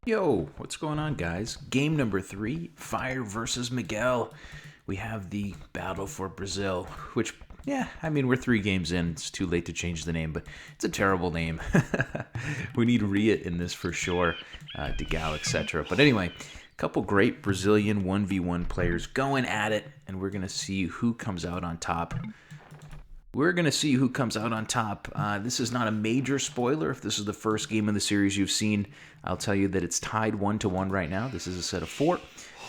Yo, what's going on, guys? Game number 3, Fire versus Miguel. We have the battle for Brazil, which, yeah, I mean, we're 3 games in. It's too late to change the name, but it's a terrible name. We need Riet in this for sure, Degal, etc. But anyway, a couple great Brazilian 1v1 players going at it, and we're going to see who comes out on top. This is not a major spoiler. If this is the first game in the series you've seen, I'll tell you that it's tied 1-1 right now. This is a set of 4.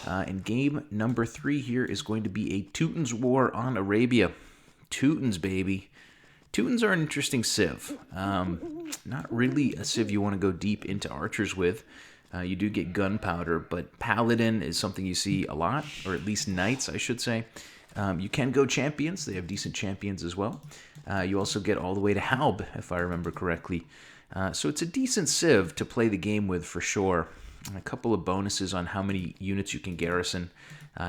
And game number 3 here is going to be a Teutons war on Arabia. Teutons, baby. Teutons are an interesting civ. Not really a civ you want to go deep into archers with. You do get gunpowder, but paladin is something you see a lot, or at least knights, I should say. You can go champions. They have decent champions as well. You also get all the way to Halb, if I remember correctly. So it's a decent civ to play the game with for sure. And a couple of bonuses on how many units you can garrison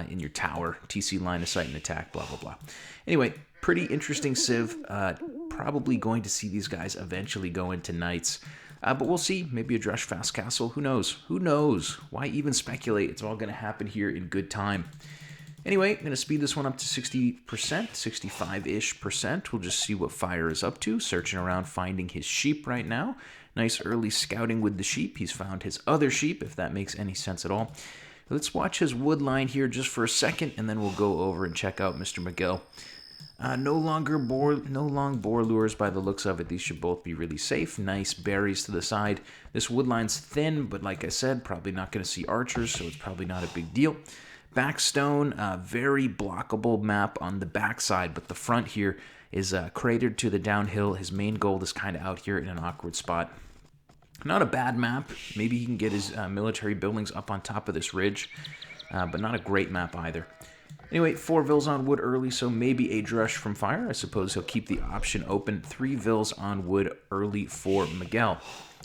in your tower. TC line of sight and attack, blah, blah, blah. Anyway, pretty interesting civ. Probably going to see these guys eventually go into knights. But we'll see. Maybe a Drush Fast Castle. Who knows? Who knows? Why even speculate? It's all going to happen here in good time. Anyway, I'm going to speed this one up to 60%, 65-ish percent. We'll just see what Fire is up to. Searching around, finding his sheep right now. Nice early scouting with the sheep. He's found his other sheep, if that makes any sense at all. Let's watch his wood line here just for a second, and then we'll go over and check out Mr. Miguel. No long boar lures by the looks of it. These should both be really safe. Nice berries to the side. This wood line's thin, but like I said, probably not going to see archers, so it's probably not a big deal. Backstone, very blockable map on the backside, but the front here is cratered to the downhill. His main goal is kind of out here in an awkward spot. Not a bad map. Maybe he can get his military buildings up on top of this ridge, but not a great map either. Anyway, 4 vills on wood early, so maybe a Drush from Fire. I suppose he'll keep the option open. 3 vills on wood early for Miguel.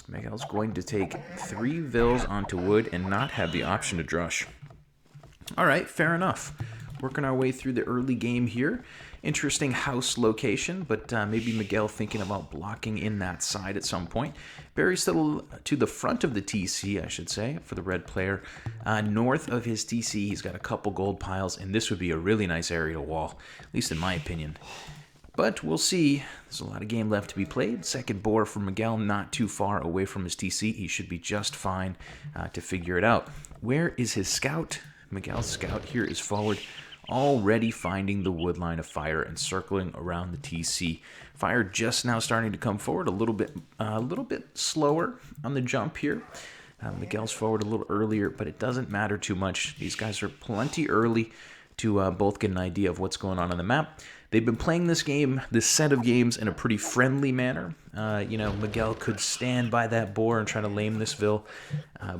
Miguel's going to take 3 vills onto wood and not have the option to Drush. All right, fair enough. Working our way through the early game here. Interesting house location, but maybe Miguel thinking about blocking in that side at some point. Berries to the front of the TC, I should say, for the red player. North of his TC, he's got a couple gold piles, and this would be a really nice area to wall, at least in my opinion. But we'll see. There's a lot of game left to be played. Second boar for Miguel, not too far away from his TC. He should be just fine to figure it out. Where is his scout? Miguel's scout here is forward, already finding the wood line of Fire and circling around the TC. Fire just now starting to come forward, a little bit slower on the jump here. Miguel's forward a little earlier, but it doesn't matter too much. These guys are plenty early to both get an idea of what's going on the map. They've been playing this set of games in a pretty friendly manner. Miguel could stand by that boar and try to lame this Vil,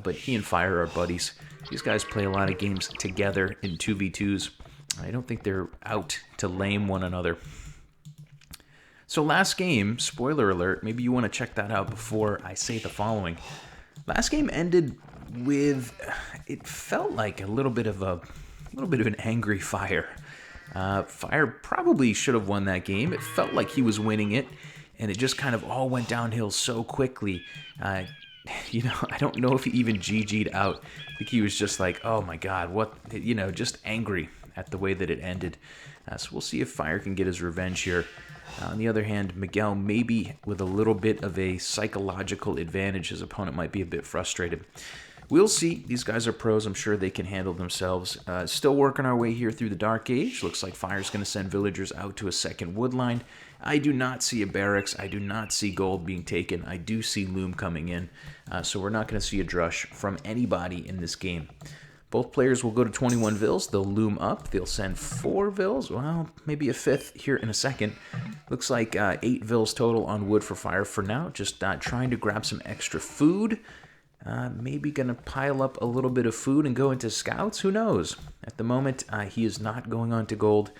but he and Fire are buddies. These guys play a lot of games together in 2v2s. I don't think they're out to lame one another. So last game, spoiler alert, maybe you want to check that out before I say the following. Last game ended with, it felt like a little bit of an angry Fire. Fire probably should have won that game. It felt like he was winning it, and it just kind of all went downhill so quickly. I don't know if he even GG'd out. I think he was just like, oh my god, just angry at the way that it ended. So we'll see if Fire can get his revenge here. On the other hand, Miguel, maybe with a little bit of a psychological advantage, his opponent might be a bit frustrated. We'll see. These guys are pros. I'm sure they can handle themselves. Still working our way here through the Dark Age. Looks like Fire's going to send villagers out to a second wood line. I do not see a barracks. I do not see gold being taken. I do see loom coming in. So we're not going to see a drush from anybody in this game. Both players will go to 21 vills. They'll loom up. They'll send 4 vills. Well, maybe a 5th here in a second. Looks like 8 vills total on wood for Fire for now. Just trying to grab some extra food. Maybe going to pile up a little bit of food and go into scouts. Who knows? At the moment, he is not going on to gold.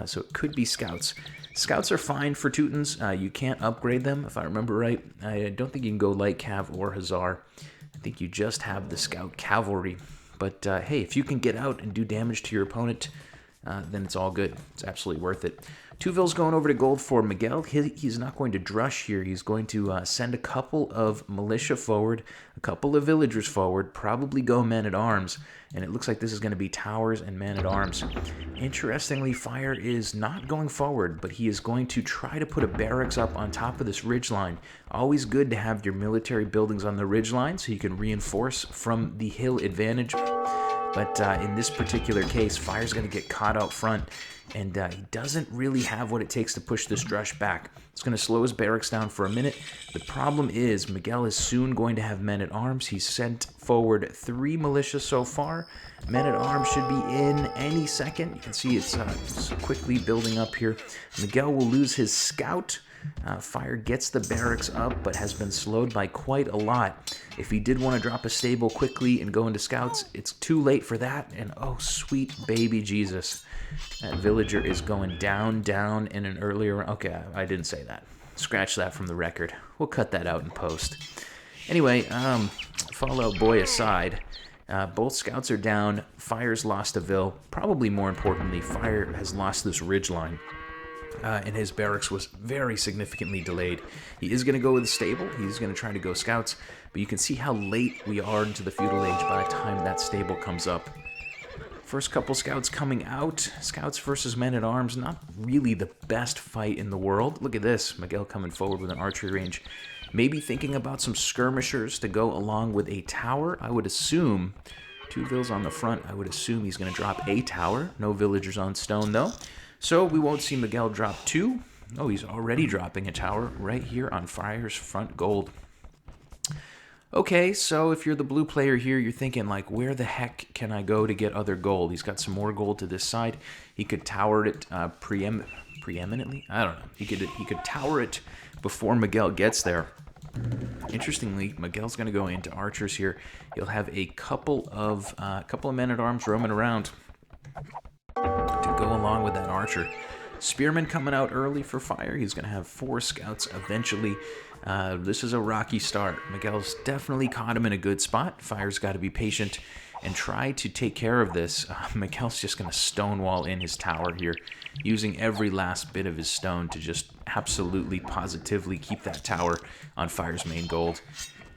So it could be scouts. Scouts are fine for Teutons. You can't upgrade them, if I remember right. I don't think you can go light cav or hussar. I think you just have the scout cavalry. But hey, if you can get out and do damage to your opponent, then it's all good. It's absolutely worth it. Two vills going over to gold for Miguel. He's not going to drush here. He's going to send a couple of militia forward, a couple of villagers forward, probably go men-at-arms, and it looks like this is going to be towers and men-at-arms. Interestingly, Fire is not going forward, but he is going to try to put a barracks up on top of this ridgeline. Always good to have your military buildings on the ridgeline so you can reinforce from the hill advantage. But in this particular case, Fire's going to get caught out front, and he doesn't really have what it takes to push this drush back. It's going to slow his barracks down for a minute. The problem is Miguel is soon going to have men-at-arms. He's sent forward 3 militia so far. Men-at-arms should be in any second. You can see it's quickly building up here. Miguel will lose his scout. Fire gets the barracks up, but has been slowed by quite a lot. If he did want to drop a stable quickly and go into scouts, it's too late for that. And oh, sweet baby Jesus. That villager is going down in an earlier... Okay, I didn't say that. Scratch that from the record. We'll cut that out in post. Anyway, Fallout Boy aside, both scouts are down. Fire's lost a vill. Probably more importantly, Fire has lost this ridgeline. And his barracks was very significantly delayed. He is going to go with a stable. He's going to try to go scouts. But you can see how late we are into the feudal age by the time that stable comes up. First couple scouts coming out. Scouts versus men-at-arms. Not really the best fight in the world. Look at this. Miguel coming forward with an archery range. Maybe thinking about some skirmishers to go along with a tower. I would assume 2 vills on the front. I would assume he's going to drop a tower. No villagers on stone, though. So we won't see Miguel drop 2. Oh, he's already dropping a tower right here on Fire's front gold. Okay, so if you're the blue player here, you're thinking, like, where the heck can I go to get other gold? He's got some more gold to this side. He could tower it preeminently? I don't know. He could tower it before Miguel gets there. Interestingly, Miguel's going to go into archers here. He'll have a couple of men-at-arms roaming around to go along with that archer. Spearman coming out early for Fire. He's going to have 4 scouts eventually. This is a rocky start. Miguel's definitely caught him in a good spot. Fire's got to be patient and try to take care of this. Miguel's just going to stonewall in his tower here, using every last bit of his stone to just absolutely, positively keep that tower on Fire's main gold.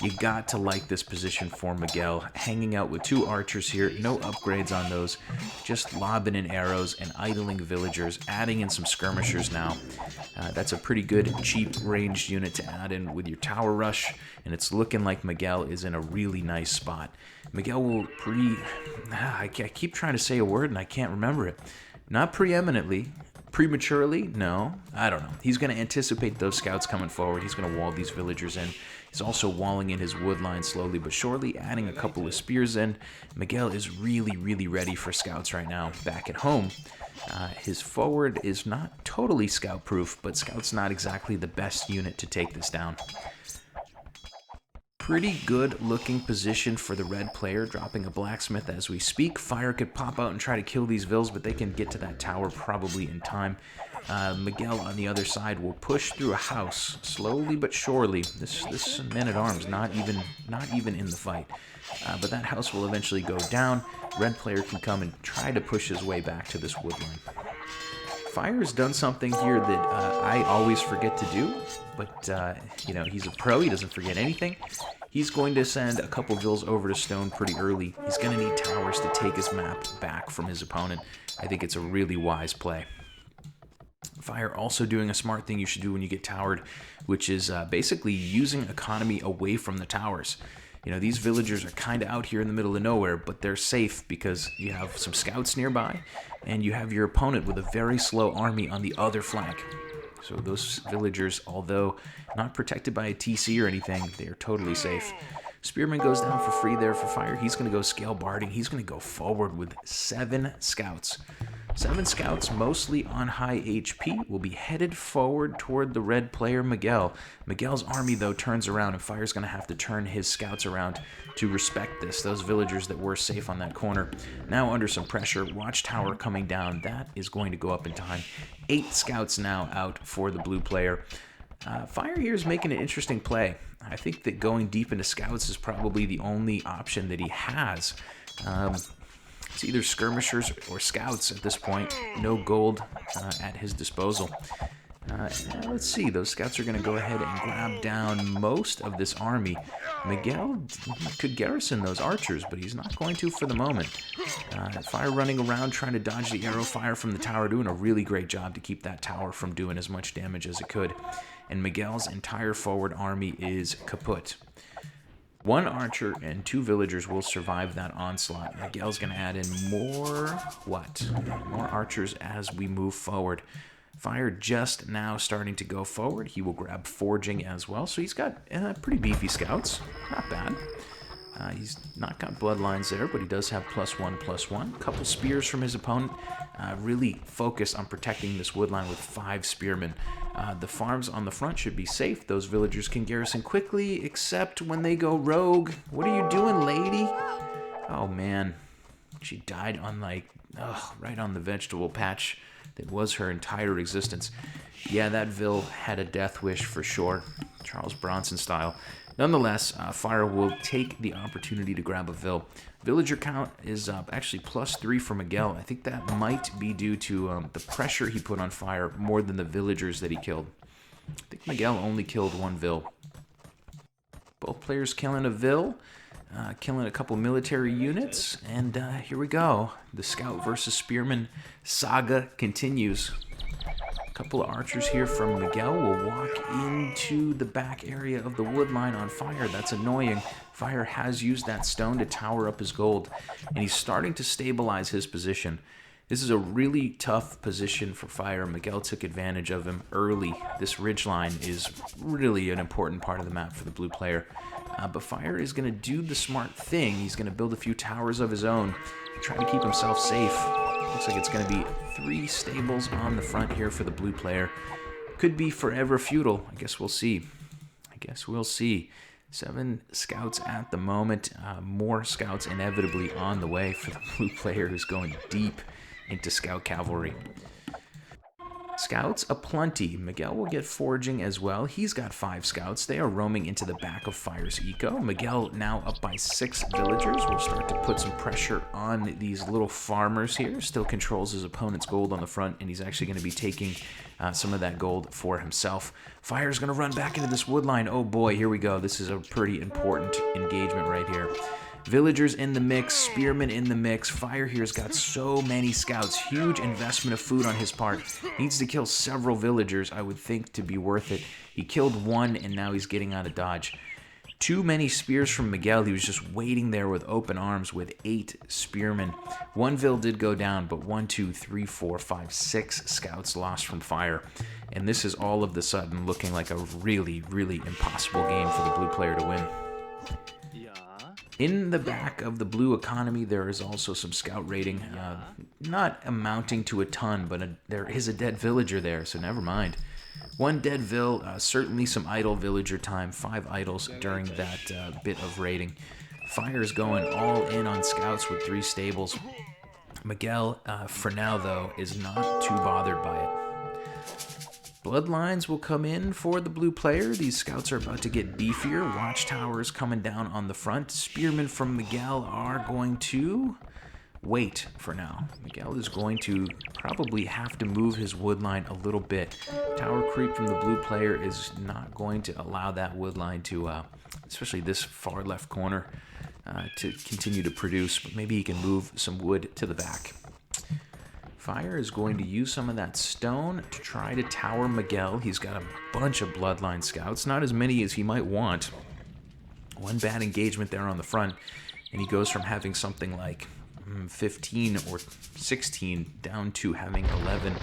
You got to like this position for Miguel. Hanging out with 2 archers here, no upgrades on those. Just lobbing in arrows and idling villagers, adding in some skirmishers now. That's a pretty good, cheap ranged unit to add in with your tower rush, and it's looking like Miguel is in a really nice spot. Miguel will I keep trying to say a word and I can't remember it. Not preeminently. Prematurely? No. I don't know. He's going to anticipate those scouts coming forward. He's going to wall these villagers in. He's also walling in his wood line slowly but surely, adding a couple of spears in. Miguel is really, really ready for scouts right now. Back at home, his forward is not totally scout-proof, but scout's not exactly the best unit to take this down. Pretty good-looking position for the red player, dropping a blacksmith as we speak. Fire could pop out and try to kill these vills, but they can get to that tower probably in time. Miguel on the other side will push through a house slowly but surely. This man-at-arms not even in the fight, but that house will eventually go down. Red player can come and try to push his way back to this woodline. Fire's done something here that I always forget to do, but you know, he's a pro. He doesn't forget anything. He's going to send a couple vills over to stone pretty early. He's going to need towers to take his map back from his opponent. I think it's a really wise play. Fire also doing a smart thing you should do when you get towered, which is basically using economy away from the towers. You know, these villagers are kind of out here in the middle of nowhere, but they're safe because you have some scouts nearby, and you have your opponent with a very slow army on the other flank. So those villagers, although not protected by a TC or anything, they are totally safe. Spearman goes down for free there for Fire. He's going to go scale barding. He's going to go forward with 7 scouts. 7 scouts, mostly on high HP, will be headed forward toward the red player, Miguel. Miguel's army, though, turns around, and Fire's going to have to turn his scouts around to respect this. Those villagers that were safe on that corner, now under some pressure. Watchtower coming down. That is going to go up in time. 8 scouts now out for the blue player. Fire here is making an interesting play. I think that going deep into scouts is probably the only option that he has. It's either skirmishers or scouts at this point. No gold at his disposal. Let's see, those scouts are going to go ahead and grab down most of this army. Miguel could garrison those archers, but he's not going to for the moment. Fire running around trying to dodge the arrow fire from the tower, doing a really great job to keep that tower from doing as much damage as it could. And Miguel's entire forward army is kaput. One archer and 2 villagers will survive that onslaught. Miguel's going to add in more archers as we move forward. Fire just now starting to go forward. He will grab forging as well. So he's got pretty beefy scouts. Not bad. He's not got bloodlines there, but he does have +1/+1. Couple spears from his opponent. Really focused on protecting this woodline with 5 spearmen. The farms on the front should be safe. Those villagers can garrison quickly, except when they go rogue. What are you doing, lady? Oh, man. She died on, like, right on the vegetable patch that was her entire existence. Yeah, that Vill had a death wish for sure. Charles Bronson style. Nonetheless, Fire will take the opportunity to grab a Vill. Villager count is actually +3 for Miguel. I think that might be due to the pressure he put on Fire more than the villagers that he killed. I think Miguel only killed 1 Vill. Both players killing a Vill, killing a couple military units, and here we go. The Scout versus Spearman saga continues. A couple of archers here from Miguel will walk into the back area of the wood line on Fire. That's annoying. Fire has used that stone to tower up his gold, and he's starting to stabilize his position. This is a really tough position for Fire. Miguel took advantage of him early. This ridgeline is really an important part of the map for the blue player. But Fire is going to do the smart thing. He's going to build a few towers of his own, trying to keep himself safe. Looks like it's going to be 3 stables on the front here for the blue player. Could be forever feudal. I guess we'll see. 7 scouts at the moment. More scouts inevitably on the way for the blue player who's going deep into scout cavalry. Scouts aplenty. Miguel will get foraging as well. He's got 5 scouts. They are roaming into the back of Fire's eco. Miguel now up by 6 villagers. Will start to put some pressure on these little farmers here. Still controls his opponent's gold on the front, and he's actually going to be taking some of that gold for himself. Fire's going to run back into this wood line. Oh boy, here we go. This is a pretty important engagement right here. Villagers in the mix, spearmen in the mix. Fire here's got so many scouts. Huge investment of food on his part. Needs to kill several villagers, I would think, to be worth it. He killed 1, and now he's getting out of dodge. Too many spears from Miguel. He was just waiting there with open arms with 8 spearmen. 1 Vill did go down, but 1, 2, 3, 4, 5, 6 scouts lost from Fire. And this is all of the sudden looking like a really, really impossible game for the blue player to win. In the back of the blue economy, there is also some scout raiding. Not amounting to a ton, but there is a dead villager there, so never mind. 1 dead Vill, certainly some idle villager time. 5 idols during that bit of raiding. Fire is going all in on scouts with 3 stables. Miguel, for now though, is not too bothered by it. Bloodlines will come in for the blue player. These scouts are about to get beefier. Watchtowers coming down on the front. Spearmen from Miguel are going to wait for now. Miguel is going to probably have to move his woodline a little bit. Tower creep from the blue player is not going to allow that woodline to, especially this far left corner, to continue to produce. But maybe he can move some wood to the back. Fire is going to use some of that stone to try to tower Miguel. He's got a bunch of bloodline scouts, not as many as he might want. 1 bad engagement there on the front, and he goes from having something like 15 or 16 down to having 11.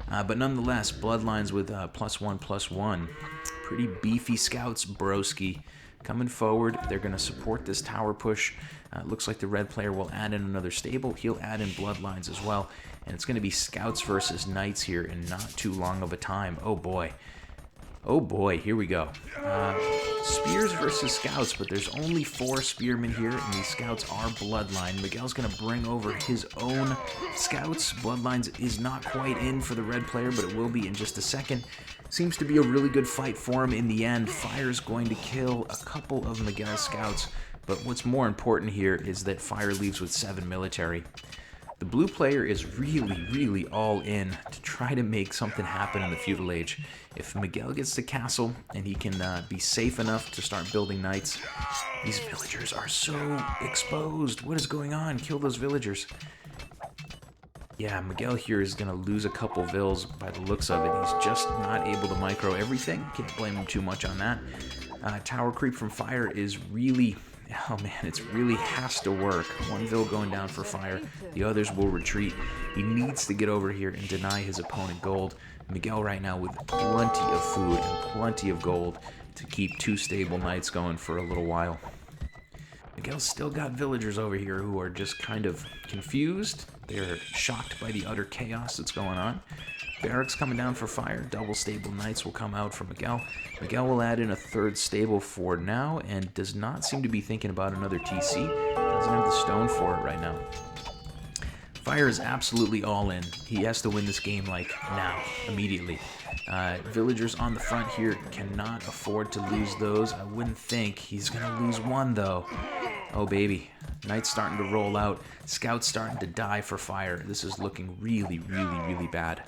But nonetheless, bloodlines with +1/+1. Pretty beefy scouts, broski. Coming forward, they're going to support this tower push. Looks like the red player will add in another stable. He'll add in bloodlines as well. And it's going to be scouts versus knights here in not too long of a time. Oh boy. Oh boy, here we go. Spears versus scouts, but there's only 4 spearmen here, and these scouts are bloodline. Miguel's going to bring over his own scouts. Bloodlines is not quite in for the red player, but it will be in just a second. Seems to be a really good fight for him in the end. Fire's going to kill a couple of Miguel's scouts. But what's more important here is that Fire leaves with 7 military. The blue player is really, really all in to try to make something happen in the feudal age. If Miguel gets the castle and he can be safe enough to start building knights, these villagers are so exposed. What is going on? Kill those villagers. Yeah, Miguel here is going to lose a couple vills by the looks of it. He's just not able to micro everything. Can't blame him too much on that. Tower creep from Fire is really... Oh man, it really has to work. One vill going down for Fire. The others will retreat. He needs to get over here and deny his opponent gold. Miguel right now with plenty of food and plenty of gold to keep 2 stable knights going for a little while. Miguel's still got villagers over here who are just kind of confused. They're shocked by the utter chaos that's going on. Barracks coming down for Fire. Double stable knights will come out for Miguel. Miguel will add in a 3rd stable for now and does not seem to be thinking about another TC. Doesn't have the stone for it right now. Fire is absolutely all in. He has to win this game like now, immediately. Villagers on the front here cannot afford to lose those. I wouldn't think. He's going to lose 1 though. Oh baby. Knights starting to roll out. Scouts starting to die for Fire. This is looking really, really, really bad.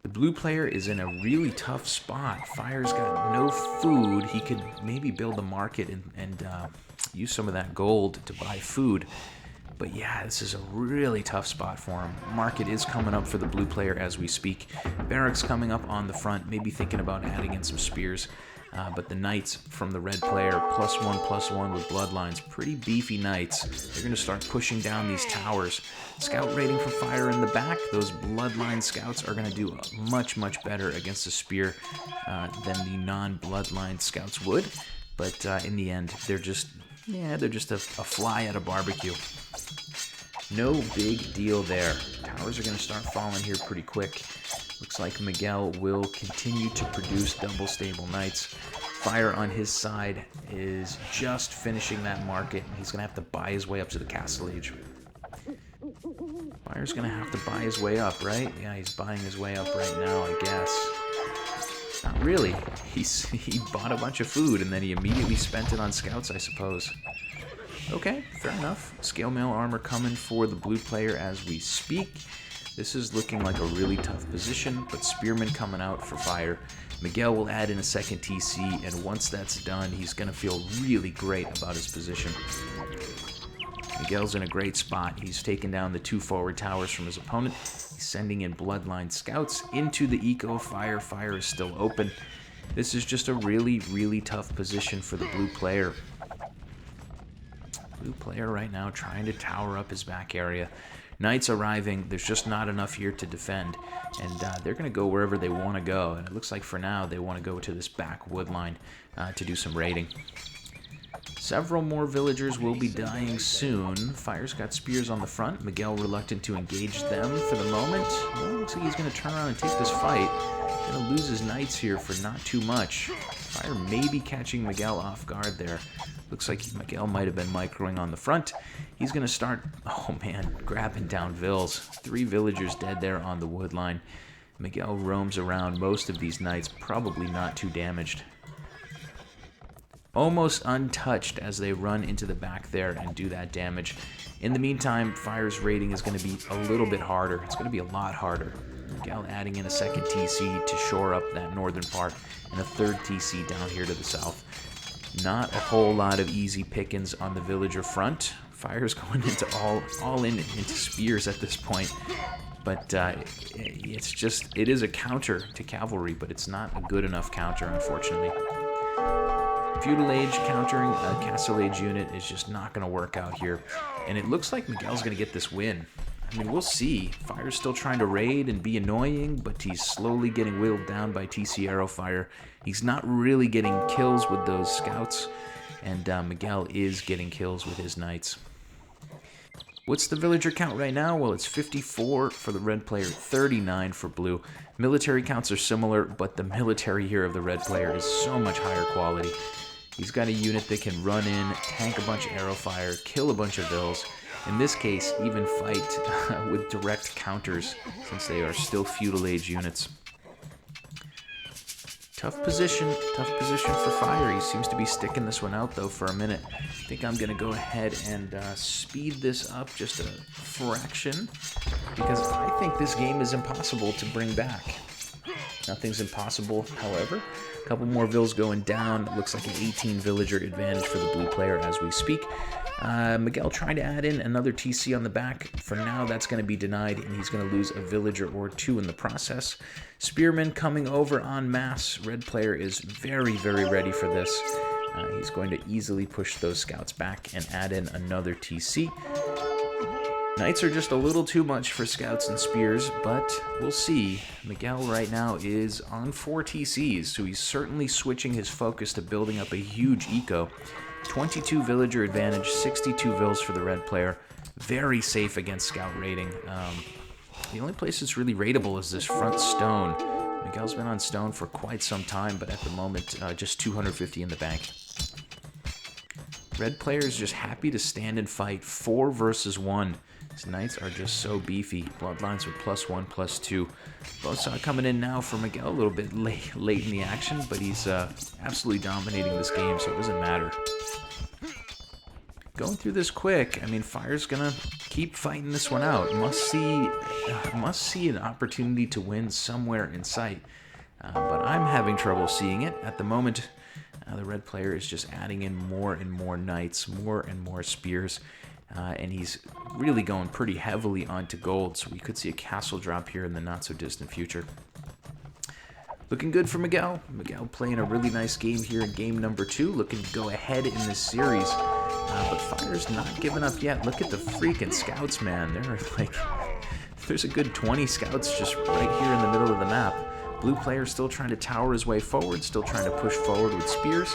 The blue player is in a really tough spot. Fire's got no food. He could maybe build a market and use some of that gold to buy food. But yeah, this is a really tough spot for him. Market is coming up for the blue player as we speak. Barracks coming up on the front, maybe thinking about adding in some spears. But the knights from the red player, +1/+1 with bloodlines, pretty beefy knights. They're going to start pushing down these towers. Scout rating for Fire in the back. Those bloodline scouts are going to do much, much better against a spear than the non-bloodline scouts would. But in the end, they're just a fly at a barbecue. No big deal there. Towers are going to start falling here pretty quick. Looks like Miguel will continue to produce double stable knights. Fire on his side is just finishing that market. He's going to have to buy his way up to the castle age. Fire's going to have to buy his way up, right? Yeah, he's buying his way up right now, I guess. Not really. He bought a bunch of food and then he immediately spent it on scouts, I suppose. Okay, fair enough. Scale mail armor coming for the blue player as we speak. This is looking like a really tough position, but Spearman coming out for Fire. Miguel will add in a 2nd TC, and once that's done, he's going to feel really great about his position. Miguel's in a great spot. He's taken down the 2 forward towers from his opponent. He's sending in bloodline scouts into the eco of Fire. Fire is still open. This is just a really, really tough position for the blue player. Blue player right now trying to tower up his back area. Knights arriving, there's just not enough here to defend, and they're going to go wherever they want to go, and it looks like for now they want to go to this back wood line to do some raiding. Several more villagers will be dying soon. Fire's got spears on the front. Miguel reluctant to engage them for the moment. Well, looks like he's going to turn around and take this fight. Going to lose his knights here for not too much. Fire may be catching Miguel off guard there. Looks like Miguel might have been microing on the front. He's going to start, oh man, grabbing down vills. 3 villagers dead there on the wood line. Miguel roams around most of these knights, probably not too damaged. Almost untouched as they run into the back there and do that damage. In the meantime, Fire's raiding is going to be a little bit harder. It's going to be a lot harder. Miguel adding in a 2nd TC to shore up that northern part, and a 3rd TC down here to the south. Not a whole lot of easy pickings on the villager front. Fire's going into all into spears at this point. But it is a counter to cavalry, but it's not a good enough counter, unfortunately. Feudal Age countering a Castle Age unit is just not going to work out here. And it looks like Miguel's going to get this win. I mean, we'll see. Fire's still trying to raid and be annoying, but he's slowly getting whittled down by TC Arrow Fire. He's not really getting kills with those scouts, and Miguel is getting kills with his knights. What's the villager count right now? Well, it's 54 for the red player, 39 for blue. Military counts are similar, but the military here of the red player is so much higher quality. He's got a unit that can run in, tank a bunch of arrow fire, kill a bunch of vills. In this case, even fight with direct counters, since they are still feudal age units. Tough position for Fire. He seems to be sticking this one out, though, for a minute. I think I'm going to go ahead and speed this up just a fraction, because I think this game is impossible to bring back. Nothing's impossible, however. A couple more vills going down. It looks like an 18 villager advantage for the blue player as we speak. Miguel trying to add in another TC on the back. For now, that's going to be denied, and he's going to lose a villager or two in the process. Spearman coming over en masse. Red player is very, very ready for this. He's going to easily push those scouts back and add in another TC. Knights are just a little too much for scouts and spears, but we'll see. Miguel right now is on 4 TCs, so he's certainly switching his focus to building up a huge eco. 22 villager advantage, 62 vills for the red player. Very safe against scout raiding. The only place that's really raidable is this front stone. Miguel's been on stone for quite some time, but at the moment, just 250 in the bank. Red player is just happy to stand and fight 4 versus 1. His knights are just so beefy. Bloodlines with +1, +2. Bosa coming in now for Miguel a little bit late in the action, but he's absolutely dominating this game, so it doesn't matter. Going through this quick, I mean, Fire's gonna keep fighting this one out. Must see an opportunity to win somewhere in sight, but I'm having trouble seeing it at the moment. The red player is just adding in more and more knights, more and more spears. And he's really going pretty heavily onto gold, so we could see a castle drop here in the not-so-distant future. Looking good for Miguel. Miguel playing a really nice game here in game number 2, looking to go ahead in this series. But Fire's not giving up yet. Look at the freaking scouts, man. There's a good 20 scouts just right here in the middle of the map. Blue player still trying to tower his way forward, still trying to push forward with spears.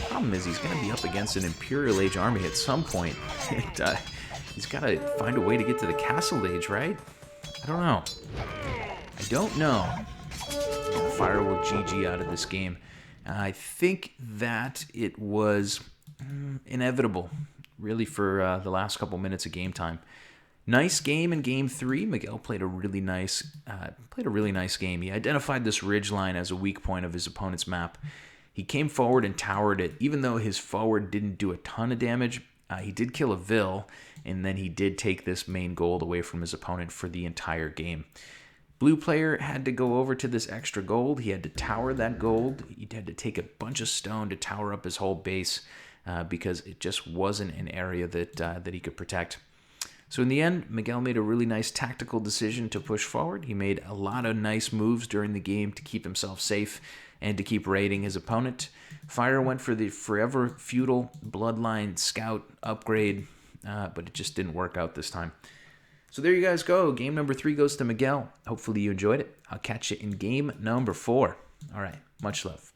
Problem is, he's going to be up against an Imperial Age army at some point. He's got to find a way to get to the Castle Age, right? I don't know. Fire will GG out of this game. I think that it was inevitable, really, for the last couple minutes of game time. Nice game in game 3. Miguel played a really nice game. He identified this ridge line as a weak point of his opponent's map. He came forward and towered it. Even though his forward didn't do a ton of damage, he did kill a vill, and then he did take this main gold away from his opponent for the entire game. Blue player had to go over to this extra gold. He had to tower that gold. He had to take a bunch of stone to tower up his whole base because it just wasn't an area that he could protect. So in the end, Miguel made a really nice tactical decision to push forward. He made a lot of nice moves during the game to keep himself safe and to keep raiding his opponent. Fire went for the forever feudal bloodline scout upgrade, but it just didn't work out this time. So there you guys go. Game number 3 goes to Miguel. Hopefully you enjoyed it. I'll catch you in game number 4. All right. Much love.